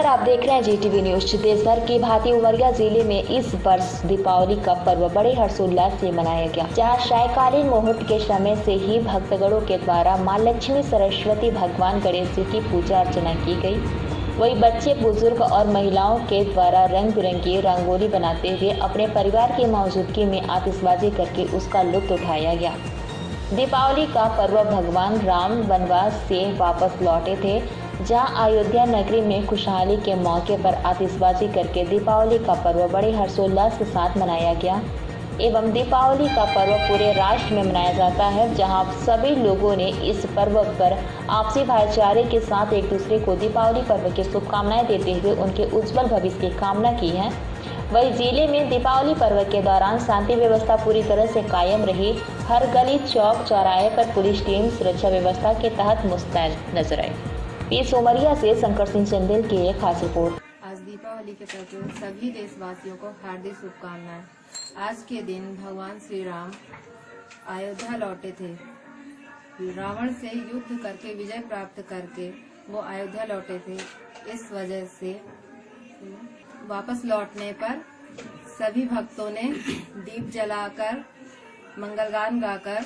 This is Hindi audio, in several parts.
आप देख रहे हैं जीटीवी न्यूज। देश भर की भांति उमरिया जिले में इस वर्ष दीपावली का पर्व बड़े हर्षोल्लास से मनाया गया, जहां सायकालीन मुहूर्त के समय से ही भक्तगणों के द्वारा मां लक्ष्मी, सरस्वती, भगवान गणेश जी की पूजा अर्चना की गई। वही बच्चे, बुजुर्ग और महिलाओं के द्वारा रंग बिरंगी रंगोली बनाते हुए अपने परिवार की मौजूदगी में आतिशबाजी करके उसका लुत्फ उठाया गया। दीपावली का पर्व भगवान राम वनवास से वापस लौटे थे, जहां अयोध्या नगरी में खुशहाली के मौके पर आतिशबाजी करके दीपावली का पर्व बड़े हर्षोल्लास के साथ मनाया गया। एवं दीपावली का पर्व पूरे राष्ट्र में मनाया जाता है, जहां सभी लोगों ने इस पर्व पर आपसी भाईचारे के साथ एक दूसरे को दीपावली पर्व की शुभकामनाएं देते हुए उनके उज्जवल भविष्य की कामना की है। वही जिले में दीपावली पर्व के दौरान शांति व्यवस्था पूरी तरह से कायम रही। हर गली, चौक, चौराहे पर पुलिस टीम सुरक्षा व्यवस्था के तहत मुस्तैद नजर आई। पीस उमरिया से शंकर सिंह चंदेल की एक खास रिपोर्ट। आज दीपावली के प्रति सभी देशवासियों को हार्दिक शुभकामनाएं। आज के दिन भगवान श्री राम अयोध्या लौटे थे। रावण से युद्ध करके विजय प्राप्त करके वो अयोध्या लौटे थे। इस वजह से वापस लौटने पर सभी भक्तों ने दीप जलाकर मंगलगान गाकर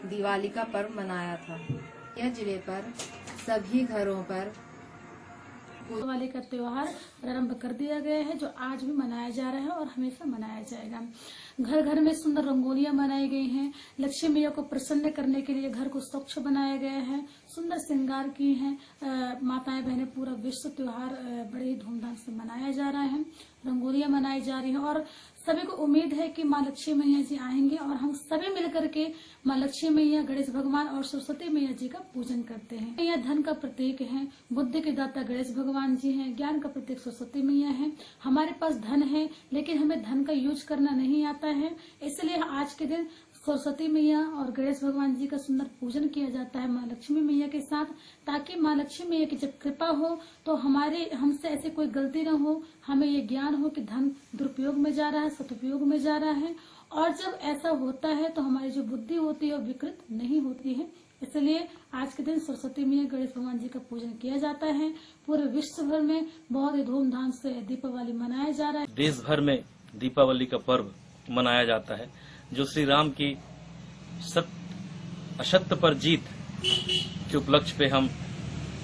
दिवाली का पर्व मनाया था। यह जिले पर सभी घरों पर दिवाली का त्योहार प्रारंभ कर दिया गया है, जो आज भी मनाया जा रहा है और हमेशा मनाया जाएगा। घर घर में सुंदर रंगोलियां बनाई गई हैं। लक्ष्मी मैया को प्रसन्न करने के लिए घर को स्वच्छ बनाया गया है, सुंदर श्रृंगार की हैं माताएं बहनें। पूरा विश्व त्योहार बड़े ही धूमधाम से मनाया जा रहा है। रंगोलियां मनाई जा रही हैं और सभी को उम्मीद है कि माँ लक्ष्मी मैया जी आएंगे और हम सभी मिलकर के माँ लक्ष्मी मैया, गणेश भगवान और सरस्वती मैया जी का पूजन करते हैं। मैया धन का प्रतीक है, बुद्धि के दाता गणेश भगवान जी हैं, ज्ञान का प्रतीक सरस्वती मैया है। हमारे पास धन है, लेकिन हमें धन का यूज करना नहीं आता है, इसलिए आज के दिन सरस्वती मैया और गणेश भगवान जी का सुंदर पूजन किया जाता है माँ लक्ष्मी मैया के साथ, ताकि माँ लक्ष्मी मैया की जब कृपा हो तो हमसे ऐसी कोई गलती न हो। हमें ये ज्ञान हो कि धन दुरुपयोग में जा रहा है, सदुपयोग में जा रहा है, और जब ऐसा होता है तो हमारी जो बुद्धि होती है वो विकृत नहीं होती है। इसलिए आज के दिन सरस्वती मैया, गणेश भगवान जी का पूजन किया जाता है। पूरे विश्व भर में बहुत ही धूमधाम से दीपावली मनाया जा रहा है। देश भर में दीपावली का पर्व मनाया जाता है, जो श्री राम की असत्य पर जीत के उपलक्ष्य पे हम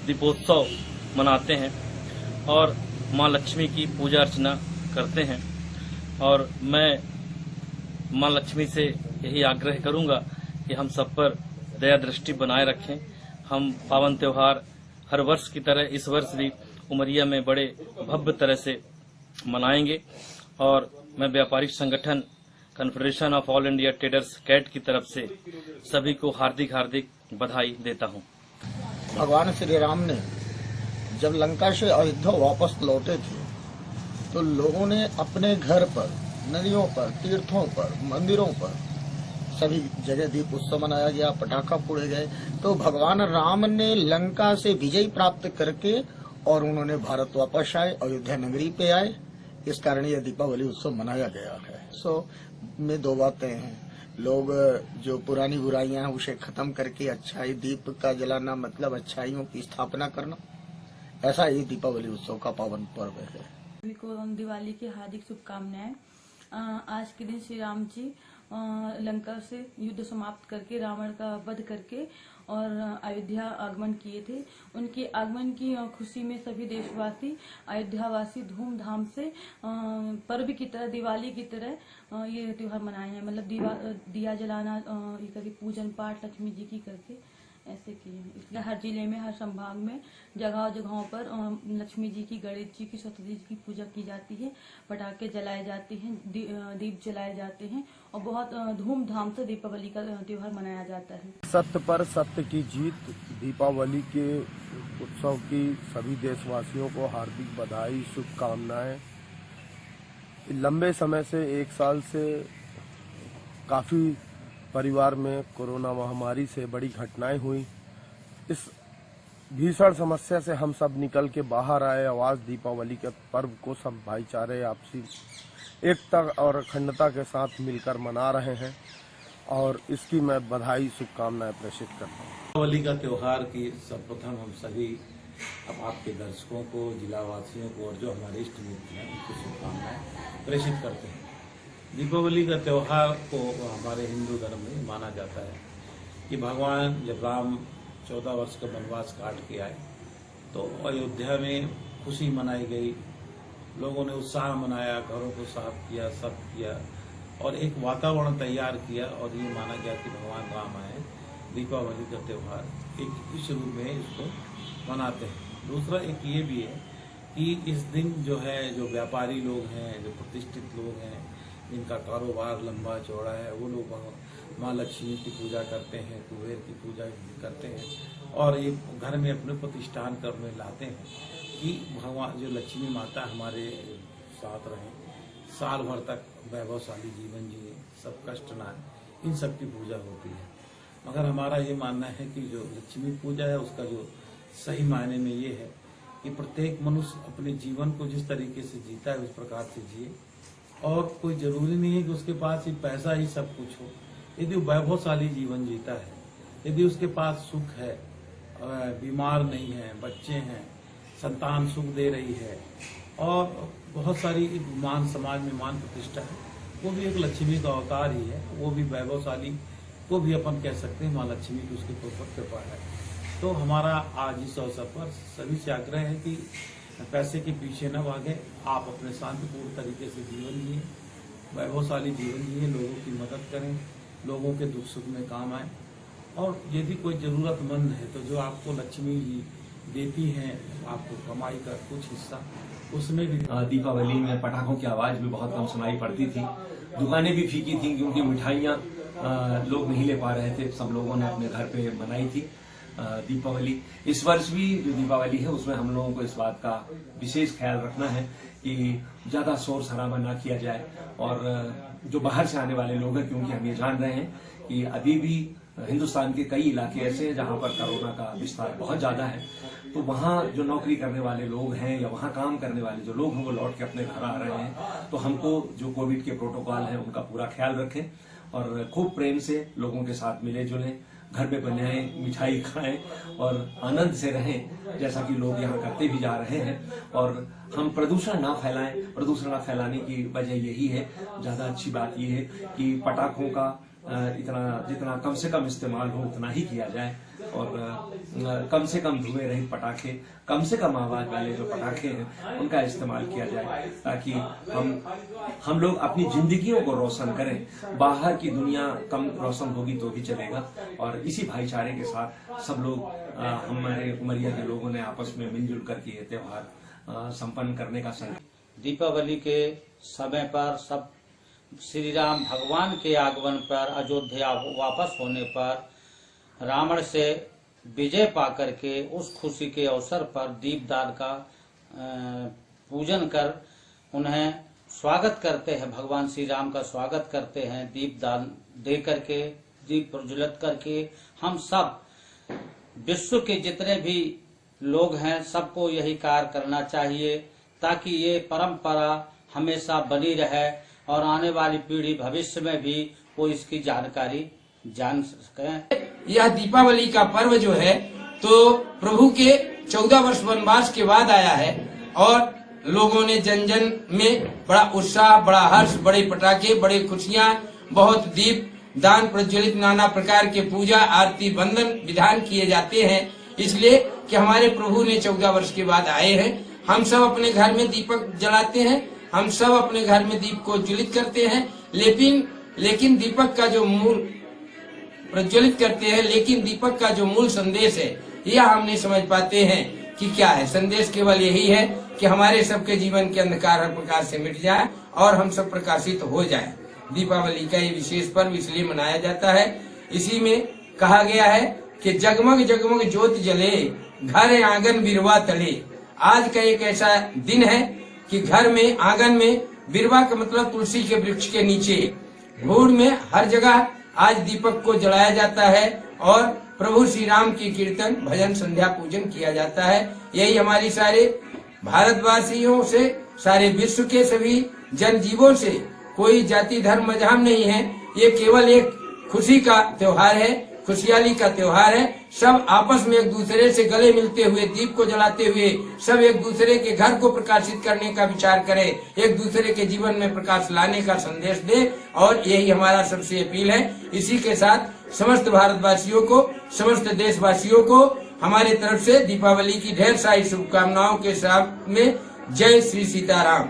दीपोत्सव मनाते हैं और माँ लक्ष्मी की पूजा अर्चना करते हैं। और मैं माँ लक्ष्मी से यही आग्रह करूंगा कि हम सब पर दया दृष्टि बनाए रखें। हम पावन त्योहार हर वर्ष की तरह इस वर्ष भी उमरिया में बड़े भव्य तरह से मनाएंगे और मैं व्यापारिक संगठन Confederation of All India Traders CAIT की तरफ से सभी को हार्दिक हार्दिक बधाई देता हूं। भगवान श्री राम ने जब लंका से अयोध्या वापस लौटे थे तो लोगों ने अपने घर पर, नदियों पर, तीर्थों पर, मंदिरों पर सभी जगह दीप उत्सव मनाया गया, पटाखा फोड़े गए। तो भगवान राम ने लंका से विजय प्राप्त करके और उन्होंने भारत वापस आए, अयोध्या नगरी पे आए। इस कारण यह दीपावली उत्सव मनाया गया है। में दो बातें हैं, लोग जो पुरानी बुराइयां हैं उसे खत्म करके अच्छाई, दीप का जलाना मतलब अच्छाइयों की स्थापना करना। ऐसा ही दीपावली उत्सव का पावन पर्व है। सभी को दिवाली की हार्दिक शुभकामनाएं। आज के दिन श्री राम जी लंका से युद्ध समाप्त करके, रावण का वध करके और अयोध्या आगमन किए थे। उनके आगमन की खुशी में सभी देशवासी, अयोध्यावासी धूमधाम से पर्व की तरह, दिवाली की तरह ये त्योहार मनाए हैं। मतलब दिया जलाना, ये करके पूजन पाठ लक्ष्मी जी की करके ऐसे किए हैं। इसलिए हर जिले में, हर संभाग में जगह जगहों पर लक्ष्मी जी की, गणेश जी की, सरस्वती जी की पूजा की जाती है। पटाखे जलाए जाते हैं, दीप जलाए जाते हैं और बहुत धूमधाम से दीपावली का त्योहार मनाया जाता है। सत्य पर सत्य की जीत दीपावली के उत्सव की सभी देशवासियों को हार्दिक बधाई, शुभकामनाएं। लंबे समय से, 1 साल से काफी परिवार में कोरोना महामारी से बड़ी घटनाएं हुई। इस भीषण समस्या से हम सब निकल के बाहर आए और आज दीपावली के पर्व को सब भाईचारे, आपसी एकता और अखंडता के साथ मिलकर मना रहे हैं और इसकी मैं बधाई, शुभकामनाएं प्रेषित करता हूँ। दीपावली का त्योहार की सर्वप्रथम हम सभी अब आपके दर्शकों को, जिलावासियों को और जो हमारे इष्ट मित्र हैं उनको शुभकामनाएं प्रेषित करते हैं। दीपावली का त्यौहार को हमारे हिंदू धर्म में माना जाता है कि भगवान जब राम 14 वर्ष का वनवास काट के आए तो अयोध्या में खुशी मनाई गई, लोगों ने उत्साह मनाया, घरों को साफ किया, सब किया और एक वातावरण तैयार किया और ये माना गया कि भगवान राम आए। दीपावली का त्यौहार एक इस रूप में इसको मनाते हैं। दूसरा एक ये भी है कि इस दिन जो है, जो व्यापारी लोग हैं, जो प्रतिष्ठित लोग हैं, जिनका कारोबार लंबा चौड़ा है, वो लोग माँ लक्ष्मी की पूजा करते हैं, कुबेर की पूजा करते हैं और ये घर में अपने प्रतिष्ठान करने लाते हैं कि भगवान जो लक्ष्मी माता हमारे साथ रहें, साल भर तक वैभवशाली जीवन जिए, सब कष्ट ना आए, इन सब की पूजा होती है। मगर हमारा ये मानना है कि जो लक्ष्मी पूजा है उसका जो सही मायने में ये है कि प्रत्येक मनुष्य अपने जीवन को जिस तरीके से जीता है उस प्रकार से जिए और कोई जरूरी नहीं है कि उसके पास ही पैसा ही सब कुछ हो। यदि वो वैभवशाली जीवन जीता है, यदि उसके पास सुख है, बीमार नहीं है, बच्चे हैं, संतान सुख दे रही है और बहुत सारी मान समाज में मान प्रतिष्ठा है, वो भी एक लक्ष्मी का अवतार ही है। वो भी वैभवशाली को भी अपन कह सकते हैं माँ लक्ष्मी की उसके ऊपर कृपा है। तो हमारा आज इस अवसर पर सभी से आग्रह है कि पैसे के पीछे न भागे, आप अपने शांतिपूर्ण तरीके से जीवन जिए, वैभवशाली जीवन जिए, लोगों की मदद करें, लोगों के दुख सुख में काम आए और यदि कोई जरूरतमंद है तो जो आपको लक्ष्मी जी देती हैं, आपको कमाई का कुछ हिस्सा उसमें भी। दीपावली में पटाखों की आवाज भी बहुत कम सुनाई पड़ती थी, दुकानें भी फीकी थी क्योंकि मिठाइयाँ लोग नहीं ले पा रहे थे। सब लोगों ने अपने घर पे मनाई थी दीपावली। इस वर्ष भी जो दीपावली है उसमें हम लोगों को इस बात का विशेष ख्याल रखना है कि ज्यादा शोर शराबा ना किया जाए और जो बाहर से आने वाले लोग हैं, क्योंकि हम ये जान रहे हैं कि अभी भी हिंदुस्तान के कई इलाके ऐसे हैं जहां पर कोरोना का विस्तार बहुत ज्यादा है, तो वहां जो नौकरी करने वाले लोग हैं या वहां काम करने वाले जो लोग हैं वो लौट के अपने घर आ रहे हैं। तो हमको जो कोविड के प्रोटोकॉल हैं उनका पूरा ख्याल रखें और खूब प्रेम से लोगों के साथ मिले जुलें, घर पे बनाएं, मिठाई खाएं और आनंद से रहें जैसा कि लोग यहाँ करते भी जा रहे हैं। और हम प्रदूषण ना फैलाएं। प्रदूषण ना फैलाने की वजह यही है, ज्यादा अच्छी बात यह है कि पटाखों का जितना कम से कम इस्तेमाल हो उतना ही किया जाए और कम से कम धुएं रहित पटाखे, कम से कम आवाज वाले जो पटाखे हैं उनका इस्तेमाल किया जाए ताकि हम लोग अपनी जिंदगियों को रोशन करें। बाहर की दुनिया कम रोशन होगी तो भी चलेगा और इसी भाईचारे के साथ सब लोग हमारे उमरिया के लोगों ने आपस में मिलजुल करके ये त्योहार संपन्न करने का संकल्प। दीपावली के समय पर सब श्री राम भगवान के आगमन पर, अयोध्या वापस होने पर, रावण से विजय पाकर के उस खुशी के अवसर पर दीपदान का पूजन कर उन्हें स्वागत करते हैं। भगवान श्री राम का स्वागत करते हैं दीपदान दे करके, दीप प्रज्वलित करके। हम सब विश्व के जितने भी लोग हैं सबको यही कार्य करना चाहिए ताकि ये परंपरा हमेशा बनी रहे और आने वाली पीढ़ी भविष्य में भी वो इसकी जानकारी जान सके। यह दीपावली का पर्व जो है तो प्रभु के 14 वर्ष वनवास के बाद आया है और लोगों ने जन जन में बड़ा उत्साह, बड़ा हर्ष, बड़े पटाखे, बड़े खुशियां, बहुत दीप दान प्रज्वलित, नाना प्रकार के पूजा आरती वंदन विधान किए जाते हैं। इसलिए कि हमारे प्रभु ने 14 वर्ष के बाद आए हैं। हम सब अपने घर में दीपक जलाते हैं, हम सब अपने घर में दीप को ज्वलित करते हैं, लेकिन दीपक का जो मूल प्रज्वलित करते हैं, लेकिन दीपक का जो मूल संदेश है यह हम नहीं समझ पाते हैं कि क्या है। संदेश केवल यही है कि हमारे सबके जीवन के अंधकार हर प्रकार से मिट जाए और हम सब प्रकाशित हो जाए। दीपावली का ये विशेष पर्व इसलिए मनाया जाता है, इसी में कहा गया है कि जगमग जगमग ज्योत जले, घर आंगन बिरवा तले। आज का एक ऐसा दिन है कि घर में, आंगन में, बिरवा का मतलब तुलसी के वृक्ष के नीचे, घूर में, हर जगह आज दीपक को जलाया जाता है और प्रभु श्री राम की कीर्तन, भजन, संध्या पूजन किया जाता है। यही हमारी सारे भारतवासियों से, सारे विश्व के सभी जनजीवों से कोई जाति धर्म मजहब नहीं है। ये केवल एक खुशी का त्योहार है, खुशहाली का त्योहार है। सब आपस में एक दूसरे से गले मिलते हुए दीप को जलाते हुए सब एक दूसरे के घर को प्रकाशित करने का विचार करें, एक दूसरे के जीवन में प्रकाश लाने का संदेश दे, और यही हमारा सबसे अपील है। इसी के साथ समस्त भारतवासियों को, समस्त देशवासियों को हमारी तरफ से दीपावली की ढेर सारी शुभकामनाओं के साथ में जय श्री सीताराम।